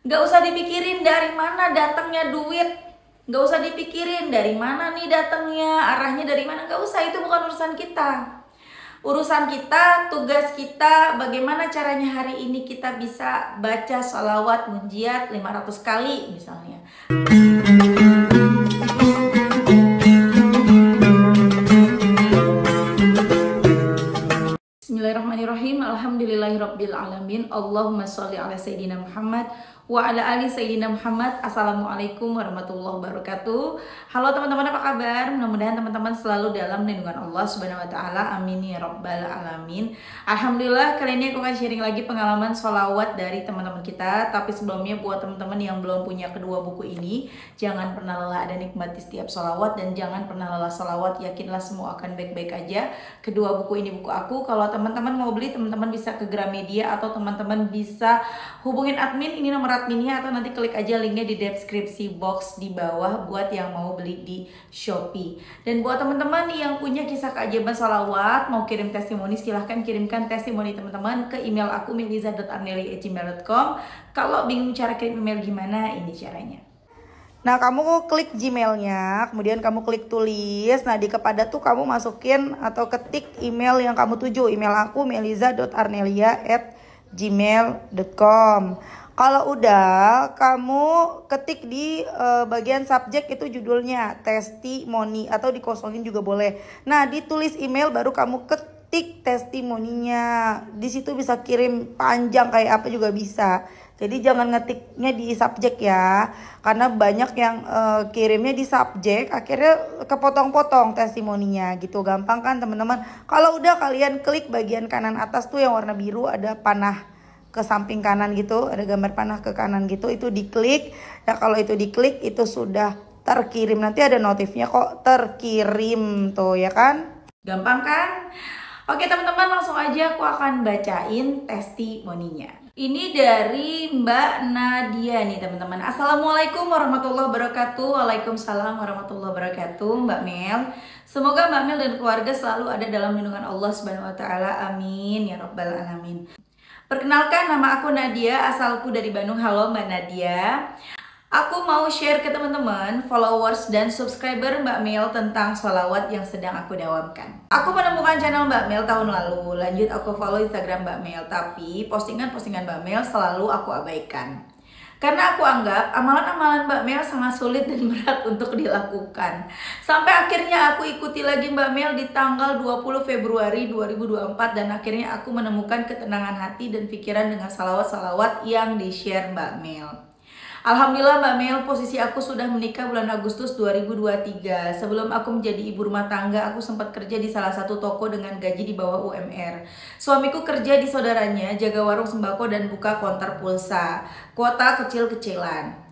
Nggak usah dipikirin dari mana datangnya duit. Nggak usah dipikirin dari mana nih datangnya, arahnya dari mana. Nggak usah, itu bukan urusan kita. Urusan kita, tugas kita, bagaimana caranya hari ini kita bisa baca sholawat munjiat 500 kali misalnya. Bismillahirrahmanirrahim. Alhamdulillahirabbil alamin. Allahumma sholli ala sayyidina Muhammad wa ala ali sayyidina Muhammad. Assalamualaikum warahmatullahi wabarakatuh. Halo teman-teman, apa kabar? Mudah-mudahan teman-teman selalu dalam lindungan Allah Subhanahu wa taala. Amin ya rabbal alamin. Alhamdulillah, kali ini aku akan sharing lagi pengalaman sholawat dari teman-teman kita. Tapi sebelumnya, buat teman-teman yang belum punya kedua buku ini, jangan pernah lelah dan nikmati setiap sholawat, dan jangan pernah lelah sholawat. Yakinlah semua akan baik-baik aja. Kedua buku ini buku aku. Kalau teman-teman mau beli, teman-teman bisa ke Gramedia atau teman-teman bisa hubungin admin, ini nomor adminnya, atau nanti klik aja linknya di deskripsi box di bawah buat yang mau beli di Shopee. Dan buat teman-teman yang punya kisah keajaiban sholawat, mau kirim testimoni, silahkan kirimkan testimoni teman-teman ke email aku miliza.arneli@gmail.com. Kalau bingung cara kirim email gimana, ini caranya. Nah, kamu klik Gmailnya, kemudian kamu klik tulis. Nah, di kepada tuh kamu masukin atau ketik email yang kamu tuju. Email aku miliza.arnelia@gmail.com. Kalau udah, kamu ketik di bagian subjek itu judulnya testimoni, atau dikosongin juga boleh. Nah, ditulis email baru kamu ketik testimoninya. Di situ bisa kirim panjang kayak apa juga bisa. Jadi jangan ngetiknya di subjek ya, karena banyak yang kirimnya di subjek, akhirnya kepotong-potong testimoninya gitu. Gampang kan teman-teman? Kalau udah, kalian klik bagian kanan atas tuh yang warna biru, ada panah ke samping kanan gitu, ada gambar panah ke kanan gitu, itu diklik. Nah, kalau itu diklik, itu sudah terkirim. Nanti ada notifnya kok terkirim tuh, ya kan? Gampang kan? Oke teman-teman, langsung aja aku akan bacain testimoninya. Ini dari Mbak Nadia nih teman-teman. Assalamualaikum warahmatullahi wabarakatuh. Waalaikumsalam warahmatullahi wabarakatuh. Mbak Mel, semoga Mbak Mel dan keluarga selalu ada dalam lindungan Allah Subhanahu wa taala. Amin ya rabbal alamin. Perkenalkan, nama aku Nadia, asalku dari Bandung. Halo Mbak Nadia. Aku mau share ke teman-teman, followers dan subscriber Mbak Mel tentang sholawat yang sedang aku dawamkan. Aku menemukan channel Mbak Mel tahun lalu, lanjut aku follow Instagram Mbak Mel, tapi postingan-postingan Mbak Mel selalu aku abaikan. Karena aku anggap amalan-amalan Mbak Mel sangat sulit dan berat untuk dilakukan. Sampai akhirnya aku ikuti lagi Mbak Mel di tanggal 20 Februari 2024, dan akhirnya aku menemukan ketenangan hati dan pikiran dengan salawat-salawat yang di-share Mbak Mel. Alhamdulillah Mbak Mel, posisi aku sudah menikah bulan Agustus 2023. Sebelum aku menjadi ibu rumah tangga, aku sempat kerja di salah satu toko dengan gaji di bawah UMR. Suamiku kerja di saudaranya, jaga warung sembako dan buka konter pulsa. Kuota kecil-kecilan.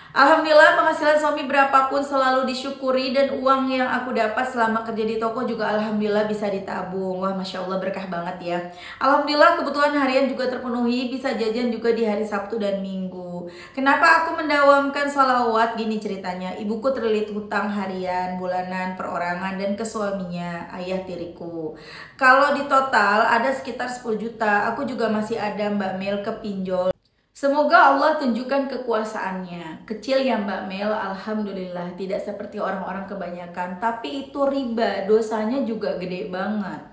Alhamdulillah, penghasilan suami berapapun selalu disyukuri, dan uang yang aku dapat selama kerja di toko juga alhamdulillah bisa ditabung. Wah, Masya Allah, berkah banget ya. Alhamdulillah, kebutuhan harian juga terpenuhi, bisa jajan juga di hari Sabtu dan Minggu. Kenapa aku mendawamkan sholawat? Gini ceritanya, ibuku terlilit hutang harian, bulanan, perorangan, dan ke suaminya, ayah tiriku. Kalau di total ada sekitar 10 juta, aku juga masih ada Mbak Mel kepinjol. Semoga Allah tunjukkan kekuasaannya. Kecil ya Mbak Mel, alhamdulillah tidak seperti orang-orang kebanyakan. Tapi itu riba, dosanya juga gede banget.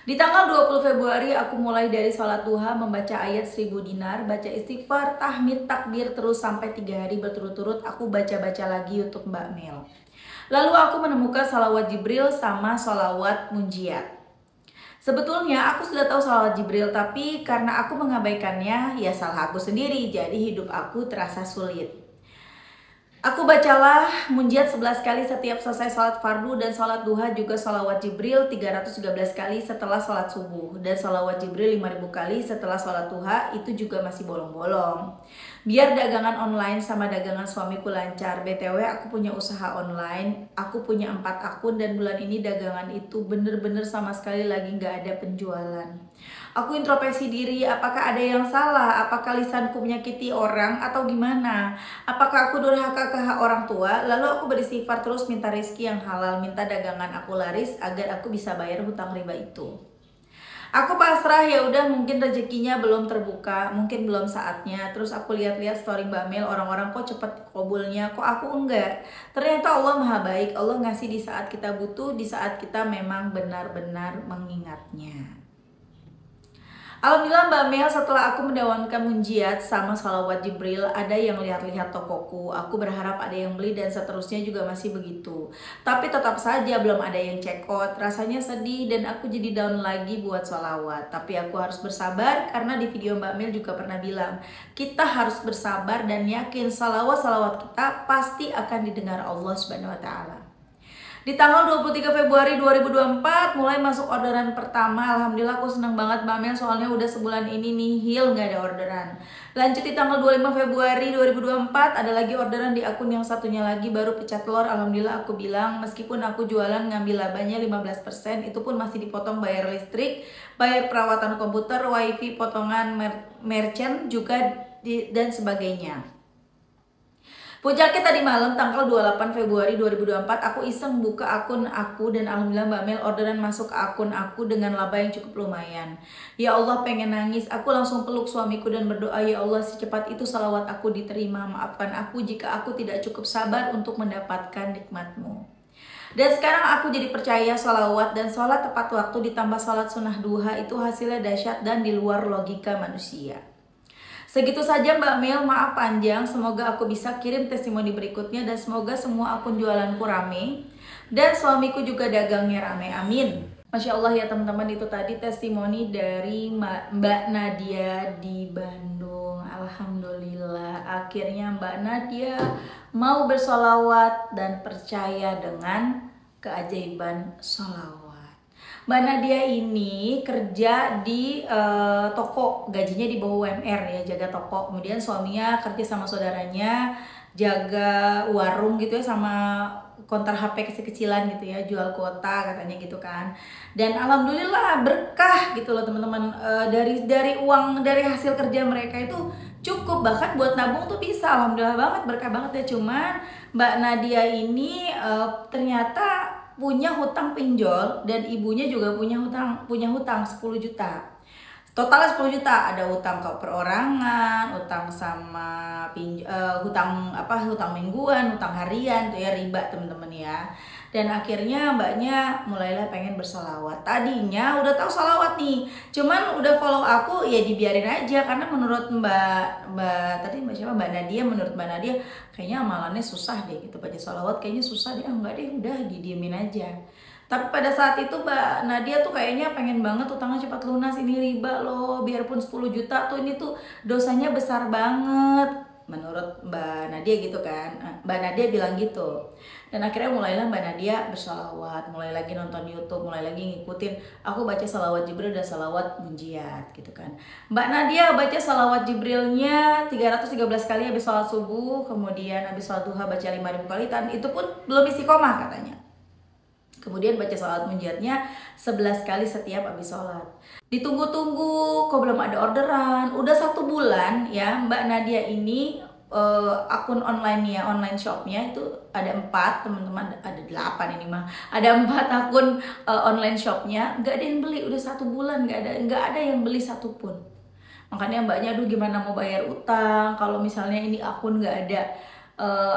Di tanggal 20 Februari aku mulai dari sholat duha, membaca ayat 1000 dinar, baca istighfar, tahmid, takbir, terus sampai 3 hari berturut-turut aku baca-baca lagi untuk Mbak Mel. Lalu aku menemukan sholawat Jibril sama sholawat munjiat. Sebetulnya aku sudah tahu sholawat Jibril, tapi karena aku mengabaikannya, ya salah aku sendiri, jadi hidup aku terasa sulit. Aku bacalah munjiat 11 kali setiap selesai sholat fardu, dan sholat duha juga sholawat Jibril 313 kali setelah sholat subuh, dan sholawat Jibril 5000 kali setelah sholat duha, itu juga masih bolong-bolong. Biar dagangan online sama dagangan suamiku lancar. BTW aku punya usaha online, aku punya 4 akun, dan bulan ini dagangan itu bener-bener sama sekali lagi nggak ada penjualan. Aku introspeksi diri, apakah ada yang salah? Apakah lisanku menyakiti orang atau gimana? Apakah aku durhaka ke hak orang tua? Lalu aku beristighfar terus, minta rezeki yang halal, minta dagangan aku laris agar aku bisa bayar hutang riba itu. Aku pasrah, ya udah, mungkin rezekinya belum terbuka, mungkin belum saatnya. Terus aku lihat-lihat story Mbak Mel, orang-orang kok cepet kabulnya, kok aku enggak. Ternyata Allah Maha Baik, Allah ngasih di saat kita butuh, di saat kita memang benar-benar mengingatnya. Alhamdulillah Mbak Mel, setelah aku mendawankan munjiat sama sholawat Jibril, ada yang lihat-lihat tokoku. Aku berharap ada yang beli dan seterusnya juga masih begitu. Tapi tetap saja belum ada yang check out. Rasanya sedih dan aku jadi down lagi buat sholawat. Tapi aku harus bersabar karena di video Mbak Mel juga pernah bilang, kita harus bersabar dan yakin sholawat-sholawat kita pasti akan didengar Allah Subhanahu wa Ta'ala. Di tanggal 23 Februari 2024 mulai masuk orderan pertama. Alhamdulillah aku senang banget Mbak Mel, soalnya udah sebulan ini nihil nggak ada orderan. Lanjut di tanggal 25 Februari 2024 ada lagi orderan di akun yang satunya lagi baru pecah telur. Alhamdulillah aku bilang meskipun aku jualan ngambil labanya 15%, itu pun masih dipotong bayar listrik, bayar perawatan komputer, wifi, potongan merchant juga dan sebagainya. Puncaknya tadi malam tanggal 28 Februari 2024 aku iseng buka akun aku dan alhamdulillah Mbak Mel orderan masuk ke akun aku dengan laba yang cukup lumayan. Ya Allah, pengen nangis. Aku langsung peluk suamiku dan berdoa, ya Allah secepat itu salawat aku diterima. Maafkan aku jika aku tidak cukup sabar untuk mendapatkan nikmat-Mu. Dan sekarang aku jadi percaya salawat dan sholat tepat waktu ditambah sholat sunnah duha itu hasilnya dahsyat dan di luar logika manusia. Segitu saja Mbak Mel, maaf panjang, semoga aku bisa kirim testimoni berikutnya dan semoga semua akun jualanku rame dan suamiku juga dagangnya rame, amin. Masya Allah ya teman-teman, itu tadi testimoni dari Mbak Nadia di Bandung. Alhamdulillah akhirnya Mbak Nadia mau bersolawat dan percaya dengan keajaiban solawat. Mbak Nadia ini kerja di toko, gajinya di bawah UMR ya, jaga toko. Kemudian suaminya kerja sama saudaranya, jaga warung gitu ya, sama konter HP kecil-kecilan gitu ya, jual kuota katanya gitu kan. Dan alhamdulillah berkah gitu loh teman-teman, dari uang dari hasil kerja mereka itu cukup, bahkan buat nabung tuh bisa. Alhamdulillah banget, berkah banget ya. Cuman Mbak Nadia ini ternyata punya hutang pinjol dan ibunya juga punya hutang 10 juta. Totalnya 10 juta, ada hutang ke perorangan, hutang sama hutang mingguan, hutang harian tuh ya, riba teman-teman ya. Dan akhirnya mbaknya mulailah pengen bersolawat. Tadinya udah tahu solawat nih, cuman udah follow aku ya dibiarin aja karena menurut Mbak Nadia, menurut Mbak Nadia kayaknya amalannya susah deh gitu, baca solawat kayaknya susah deh. Enggak deh, udah didiemin aja. Tapi pada saat itu Mbak Nadia tuh kayaknya pengen banget utangnya cepat lunas, ini riba loh, biarpun 10 juta tuh ini tuh dosanya besar banget menurut Mbak Nadia gitu kan. Mbak Nadia bilang gitu. Dan akhirnya mulailah Mbak Nadia bersalawat, mulai lagi nonton YouTube, mulai lagi ngikutin aku baca salawat Jibril dan salawat munjiat gitu kan. Mbak Nadia baca salawat Jibrilnya 313 kali habis sholat subuh, kemudian habis sholat duha baca 5.000 kali, dan itu pun belum istiqomah katanya. Kemudian baca sholat munjiatnya 11 kali setiap habis sholat. Ditunggu-tunggu, kok belum ada orderan. Udah 1 bulan ya Mbak Nadia ini akun online-nya, online shopnya itu ada 4 teman-teman, ada 8 ini mah. Ada 4 akun online shopnya, nggak ada yang beli. Udah 1 bulan nggak ada yang beli satupun. Makanya mbaknya, aduh gimana mau bayar utang kalau misalnya ini akun nggak ada,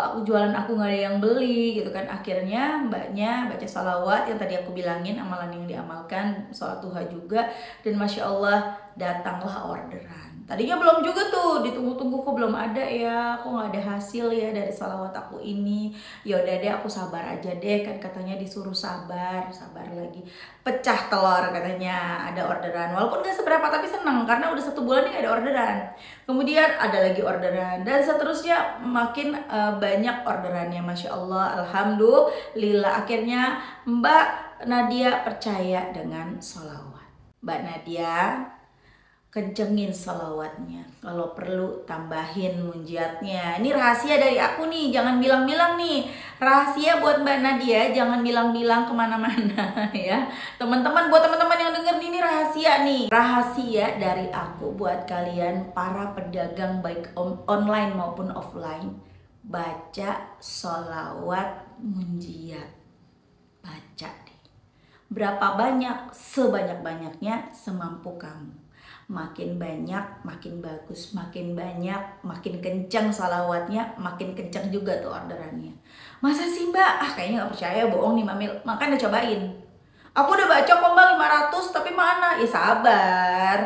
aku jualan aku nggak ada yang beli gitu kan. Akhirnya mbaknya baca salawat yang tadi aku bilangin, amalan yang diamalkan, sholat duha juga, dan masya Allah datanglah orderan. Tadinya belum juga tuh, ditunggu-tunggu kok belum ada ya, kok nggak ada hasil ya dari salawat aku ini. Ya udah deh, aku sabar aja deh, kan katanya disuruh sabar lagi. Pecah telur katanya, ada orderan. Walaupun gak seberapa tapi seneng karena udah 1 bulan nih gak ada orderan. Kemudian ada lagi orderan dan seterusnya, makin banyak orderannya, masya Allah, alhamdulillah. Akhirnya Mbak Nadia percaya dengan sholawat. Mbak Nadia kencengin salawatnya, kalau perlu tambahin munjiatnya. Ini rahasia dari aku nih, jangan bilang-bilang nih. Rahasia buat Mbak Nadia, jangan bilang-bilang kemana-mana ya teman-teman. Buat teman-teman yang denger ini rahasia nih, rahasia dari aku buat kalian para pedagang baik online maupun offline. Baca sholawat munjiat, baca deh. Berapa banyak? Sebanyak-banyaknya semampu kamu. Makin banyak, makin bagus. Makin banyak, makin kencang salawatnya, makin kencang juga tuh orderannya. Masa sih mbak? Kayaknya gak percaya, bohong nih Mamil. Makanya cobain. Aku udah baca kok mbak 500, tapi mana? Ya sabar.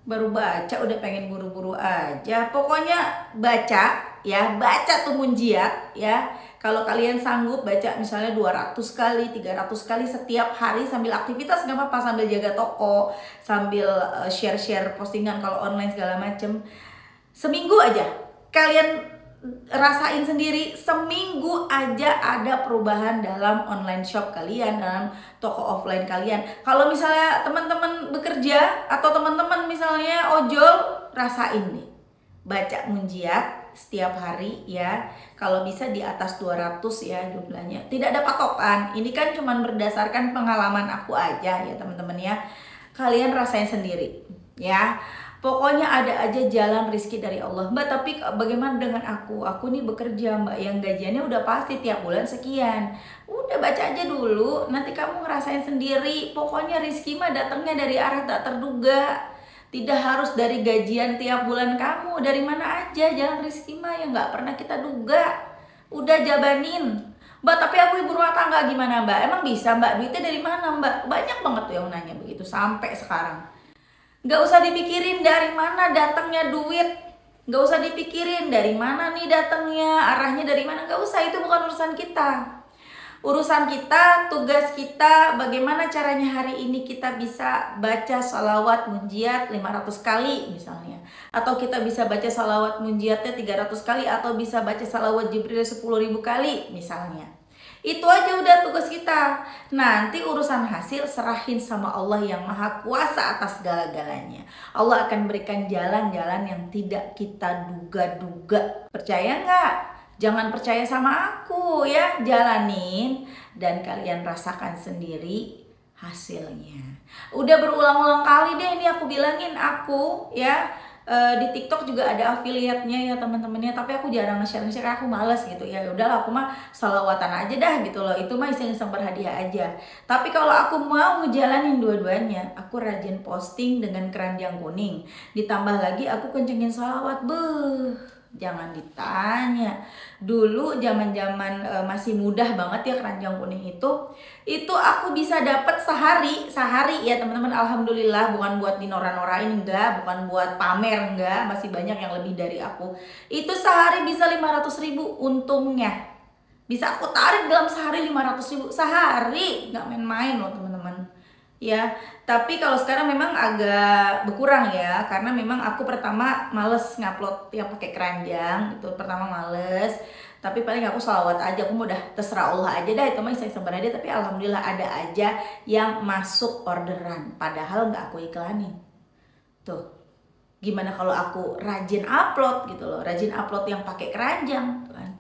Baru baca udah pengen buru-buru aja. Pokoknya baca ya, baca tuh munjiat ya. Kalau kalian sanggup baca misalnya 200 kali, 300 kali setiap hari sambil aktivitas gak apa-apa, sambil jaga toko, sambil share-share postingan kalau online segala macem. Seminggu aja kalian rasain sendiri, seminggu aja ada perubahan dalam online shop kalian, dalam toko offline kalian. Kalau misalnya teman-teman bekerja atau teman-teman misalnya ojol, rasain nih. Baca munjiat setiap hari ya, kalau bisa di atas 200 ya jumlahnya. Tidak ada patokan, ini kan cuma berdasarkan pengalaman aku aja ya teman-teman ya. Kalian rasain sendiri ya. Pokoknya ada aja jalan rezeki dari Allah. Mbak, tapi bagaimana dengan aku? Aku nih bekerja mbak, yang gajiannya udah pasti tiap bulan sekian. Udah baca aja dulu, nanti kamu ngerasain sendiri. Pokoknya rezeki mah datangnya dari arah tak terduga. Tidak harus dari gajian tiap bulan kamu. Dari mana aja jalan rezeki mah yang gak pernah kita duga. Udah jabanin. Mbak, tapi aku ibu rumah tangga gimana mbak? Emang bisa mbak? Duitnya dari mana mbak? Banyak banget tuh yang nanya begitu sampai sekarang. Gak usah dipikirin dari mana datangnya duit. Gak usah dipikirin dari mana nih datangnya, arahnya dari mana. Gak usah, itu bukan urusan kita. Urusan kita, tugas kita, bagaimana caranya hari ini kita bisa baca sholawat munjiat 500 kali misalnya. Atau kita bisa baca sholawat munjiatnya 300 kali. Atau bisa baca sholawat Jibril 10.000 kali misalnya. Itu aja udah tugas kita. Nanti urusan hasil serahin sama Allah yang maha kuasa atas segala-galanya. Allah akan berikan jalan-jalan yang tidak kita duga-duga. Percaya nggak? Jangan percaya sama aku ya. Jalanin dan kalian rasakan sendiri hasilnya. Udah berulang-ulang kali deh ini aku bilangin aku ya. Di TikTok juga ada affiliate-nya ya teman-temannya, tapi aku jarang nge-share, aku males gitu ya. Udahlah aku mah sholawatan aja dah gitu loh, itu mah iseng-iseng berhadiah aja. Tapi kalau aku mau ngejalanin dua-duanya, aku rajin posting dengan keranjang kuning, ditambah lagi aku kencengin sholawat. Jangan ditanya. Dulu zaman-zaman masih mudah banget ya keranjang kuning itu aku bisa dapat sehari ya teman-teman. Alhamdulillah, bukan buat dinora-norain enggak, bukan buat pamer enggak, masih banyak yang lebih dari aku. Itu sehari bisa 500.000 untungnya. Bisa aku tarik dalam sehari 500.000 sehari, nggak main-main loh teman-teman. Ya, tapi kalau sekarang memang agak berkurang ya, karena memang aku pertama males ngupload yang pakai keranjang, itu pertama males. Tapi paling aku sholawat aja, aku udah terserah Allah aja dah, itu mah iseng-iseng berhadiah. Tapi alhamdulillah ada aja yang masuk orderan, padahal nggak aku iklanin. Tuh, gimana kalau aku rajin upload gitu loh, rajin upload yang pakai keranjang, tuh kan.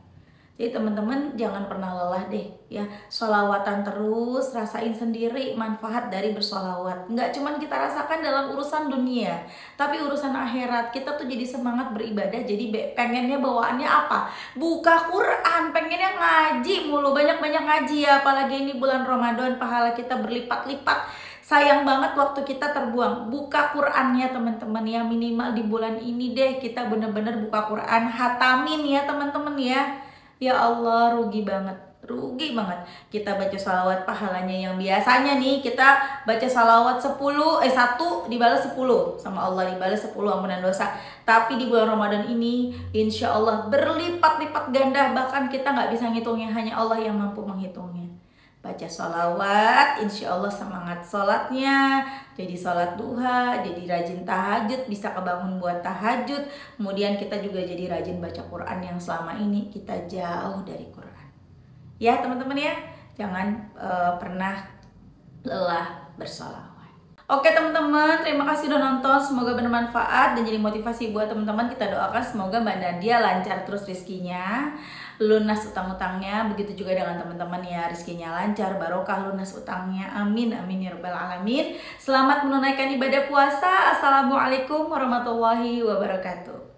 Jadi teman-teman jangan pernah lelah deh ya, sholawatan terus, rasain sendiri manfaat dari bersolawat. Nggak cuman kita rasakan dalam urusan dunia, tapi urusan akhirat. Kita tuh jadi semangat beribadah, jadi pengennya bawaannya apa? Buka Quran, pengennya ngaji mulu, banyak-banyak ngaji ya. Apalagi ini bulan Ramadan, pahala kita berlipat-lipat. Sayang banget waktu kita terbuang. Buka Qurannya teman-teman ya, minimal di bulan ini deh kita bener-bener buka Quran, hatamin ya teman-teman ya. Ya Allah, rugi banget kita baca salawat, pahalanya yang biasanya nih kita baca salawat 1 dibalas 10 sama Allah, dibalas 10 ampunan dosa. Tapi di bulan Ramadan ini insya Allah berlipat-lipat ganda, bahkan kita nggak bisa ngitungnya, hanya Allah yang mampu menghitungnya. Baca sholawat, insya Allah semangat sholatnya, jadi sholat duha, jadi rajin tahajud, bisa kebangun buat tahajud. Kemudian kita juga jadi rajin baca Quran yang selama ini kita jauh dari Quran. Ya teman-teman ya, jangan pernah lelah bersholawat. Oke teman-teman, terima kasih udah nonton, semoga bermanfaat dan jadi motivasi buat teman-teman. Kita doakan semoga Mbak Nadia lancar terus rezekinya, lunas utang-utangnya, begitu juga dengan teman-teman ya, rezekinya lancar, barokah, lunas utangnya, amin amin ya rabbal alamin. Selamat menunaikan ibadah puasa. Assalamualaikum warahmatullahi wabarakatuh.